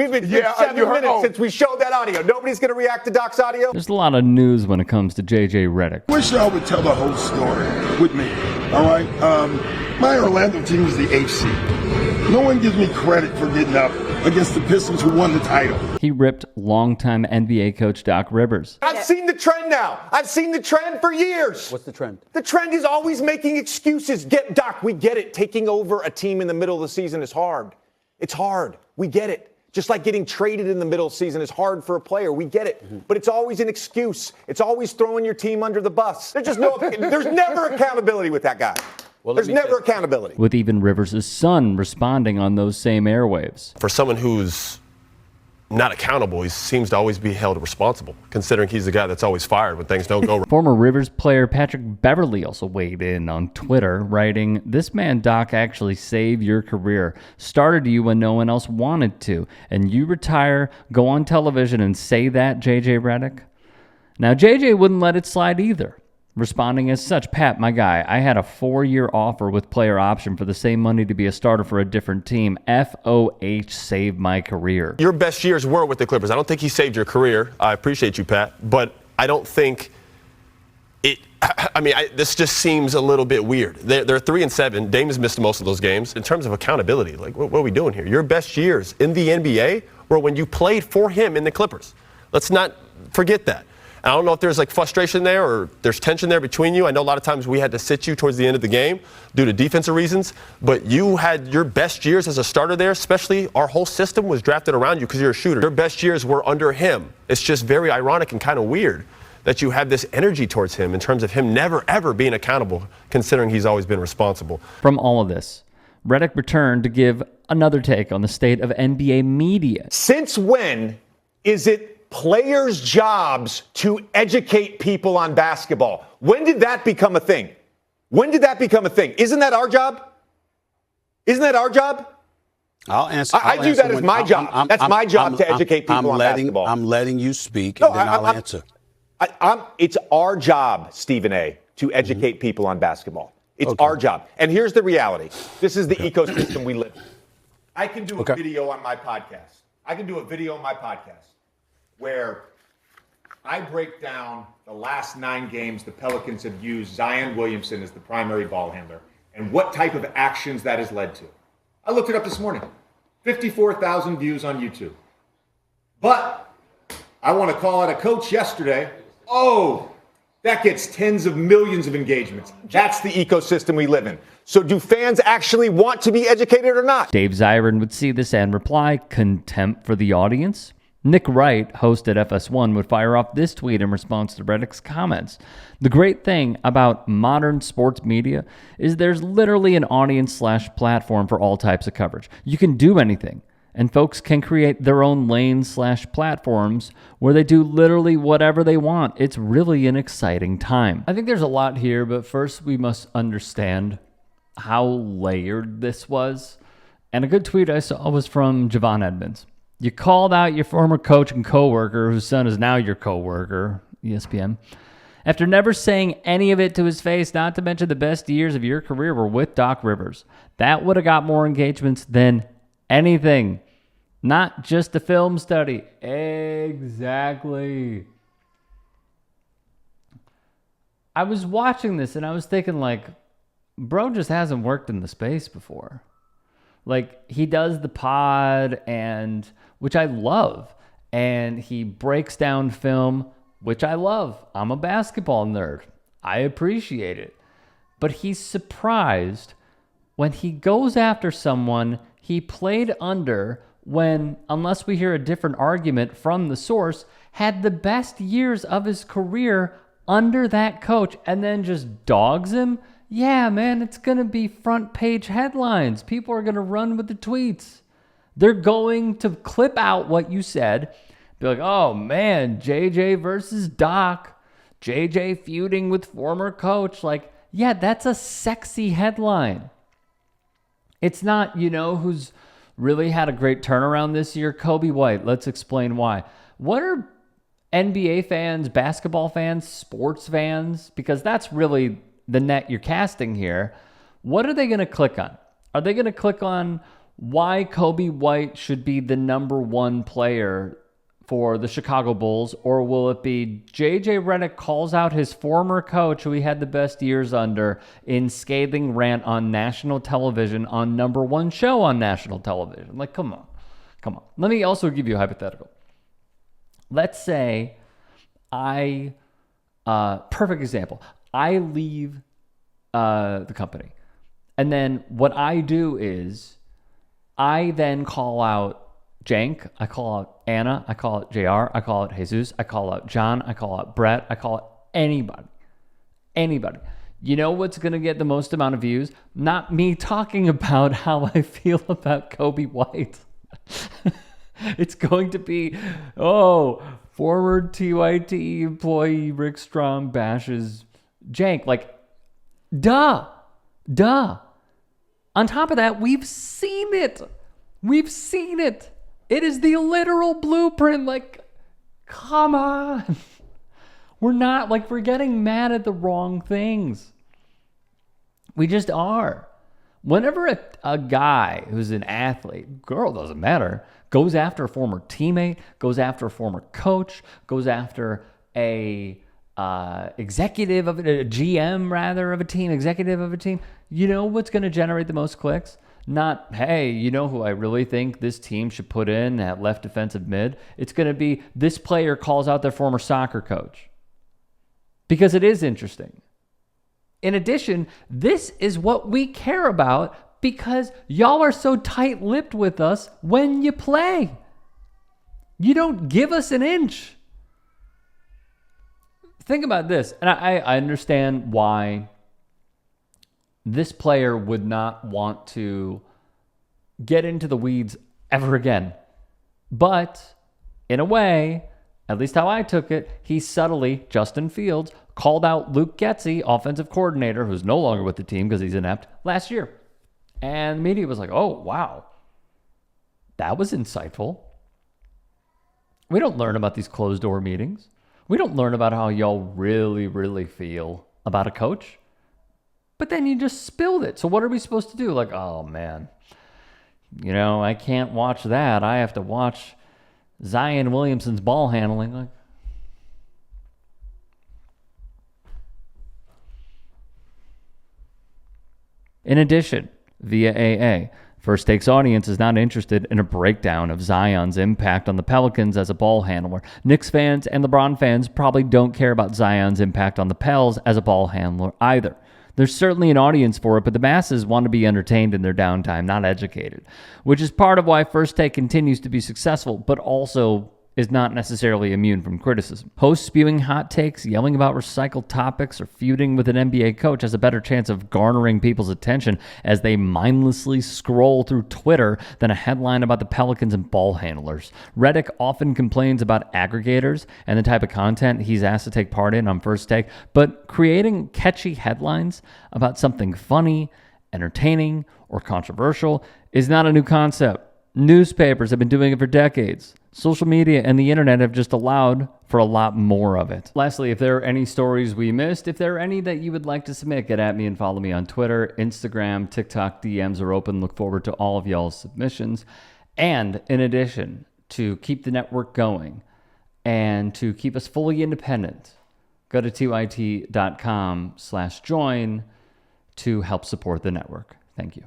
We've been here 7 minutes since we showed that audio. Nobody's going to react to Doc's audio? There's a lot of news when it comes to JJ Redick. Wish y'all would tell the whole story with me, all right? My Orlando team is the HC. No one gives me credit for getting up against the Pistons who won the title. He ripped longtime NBA coach Doc Rivers. I've seen the trend now. I've seen the trend for years. What's the trend? The trend is always making excuses. Doc, we get it. Taking over a team in the middle of the season is hard. It's hard. We get it. Just like getting traded in the middle of the season is hard for a player. We get it. But it's always an excuse. It's always throwing your team under the bus. There's never accountability with that guy. Well, there's never accountability. With even Rivers' son responding on those same airwaves. For someone who's not accountable, he seems to always be held responsible, considering he's the guy that's always fired when things don't go right. Former Rivers player Patrick Beverley also weighed in on Twitter, writing, "This man, Doc, actually saved your career. Started you when no one else wanted to. And you retire, go on television and say that, JJ Redick?" Now, JJ wouldn't let it slide either. Responding as such, "Pat, my guy, I had a 4-year offer with player option for the same money to be a starter for a different team. FOH saved my career." Your best years were with the Clippers. I don't think he saved your career. I appreciate you, Pat, but I don't think this just seems a little bit weird. They're 3-7. Dame has missed most of those games. In terms of accountability, like, what are we doing here? Your best years in the NBA were when you played for him in the Clippers. Let's not forget that. I don't know if there's like frustration there or there's tension there between you. I know a lot of times we had to sit you towards the end of the game due to defensive reasons, but you had your best years as a starter there, especially our whole system was drafted around you because you're a shooter. Your best years were under him. It's just very ironic and kind of weird that you have this energy towards him in terms of him never, ever being accountable, considering he's always been responsible. From all of this, Redick returned to give another take on the state of NBA media. Since when is it players' jobs to educate people on basketball? When did that become a thing? When did that become a thing? Isn't that our job? Isn't that our job? I'll answer. I do that as my job. That's my job to educate people on basketball. I'm letting you speak, and then I'll answer. It's our job, Stephen A., to educate people on basketball. It's our job. And here's the reality. This is the ecosystem we live in. I can do a video on my podcast. Where I break down the last 9 games the Pelicans have used Zion Williamson as the primary ball handler and what type of actions that has led to. I looked it up this morning. 54,000 views on YouTube. But I want to call out a coach yesterday. Oh, that gets tens of millions of engagements. That's the ecosystem we live in. So do fans actually want to be educated or not? Dave Zirin would see this and reply, "Contempt for the audience?" Nick Wright, host at FS1, would fire off this tweet in response to Redick's comments. "The great thing about modern sports media is there's literally an audience/platform for all types of coverage. You can do anything, and folks can create their own lanes/platforms where they do literally whatever they want. It's really an exciting time." I think there's a lot here, but first we must understand how layered this was. And a good tweet I saw was from Javon Edmonds. "You called out your former coach and coworker, whose son is now your coworker, ESPN, after never saying any of it to his face, not to mention the best years of your career were with Doc Rivers. That would have got more engagements than anything. Not just a film study." Exactly. I was watching this and I was thinking, like, bro just hasn't worked in the space before. Like, he does the pod, and which I love, and he breaks down film, which I love. I'm a basketball nerd. I appreciate it. But he's surprised when he goes after someone he played under when, unless we hear a different argument from the source, had the best years of his career under that coach, and then just dogs him. Yeah, man, it's going to be front page headlines. People are going to run with the tweets. They're going to clip out what you said. Be like, "Oh, man, JJ versus Doc. JJ feuding with former coach." Like, yeah, that's a sexy headline. It's not, who's really had a great turnaround this year? Kobe White. Let's explain why. What are NBA fans, basketball fans, sports fans, because that's really the net you're casting here, what are they going to click on? Are they going to click on why Kobe White should be the number one player for the Chicago Bulls, or will it be JJ Redick calls out his former coach who he had the best years under in scathing rant on national television on number one show on national television? Like, come on. Let me also give you a hypothetical. Let's say perfect example, I leave the company. And then what I do is I then call out Jank, I call out Anna, I call out JR, I call out Jesus, I call out John, I call out Brett, I call out anybody. You know what's going to get the most amount of views? Not me talking about how I feel about Kobe White. It's going to be, former TYT employee Rick Strom bashes Jank. Like, duh. On top of that, we've seen it. It is the literal blueprint. Like, come on. We're getting mad at the wrong things. We just are. Whenever a guy who's an athlete, girl, doesn't matter, goes after a former teammate, goes after a former coach, goes after a executive of a GM rather of a team, executive of a team, you know what's going to generate the most clicks? Not, hey, you know who I really think this team should put in at left defensive mid? It's going to be this player calls out their former soccer coach. Because it is interesting. In addition, this is what we care about because y'all are so tight-lipped with us when you play. You don't give us an inch. Think about this, and I understand why this player would not want to get into the weeds ever again. But in a way, at least how I took it, he subtly, Justin Fields, called out Luke Getsy, offensive coordinator, who's no longer with the team because he's inept, last year. And the media was like, oh, wow, that was insightful. We don't learn about these closed-door meetings. We don't learn about how y'all really, really feel about a coach. But then you just spilled it. So what are we supposed to do? Like, oh, man, I can't watch that. I have to watch Zion Williamson's ball handling. Like, in addition, via AA, First Take's audience is not interested in a breakdown of Zion's impact on the Pelicans as a ball handler. Knicks fans and LeBron fans probably don't care about Zion's impact on the Pels as a ball handler either. There's certainly an audience for it, but the masses want to be entertained in their downtime, not educated, which is part of why First Take continues to be successful, but also is not necessarily immune from criticism. Hosts spewing hot takes, yelling about recycled topics, or feuding with an NBA coach has a better chance of garnering people's attention as they mindlessly scroll through Twitter than a headline about the Pelicans and ball handlers. Redick often complains about aggregators and the type of content he's asked to take part in on First Take, but creating catchy headlines about something funny, entertaining, or controversial is not a new concept. Newspapers have been doing it for decades. Social media and the internet have just allowed for a lot more of it. Lastly, if there are any stories we missed, if there are any that you would like to submit, get at me and follow me on Twitter, Instagram, TikTok. DMs are open. Look forward to all of y'all's submissions. And in addition, to keep the network going and to keep us fully independent, go to tyt.com/join to help support the network. Thank you.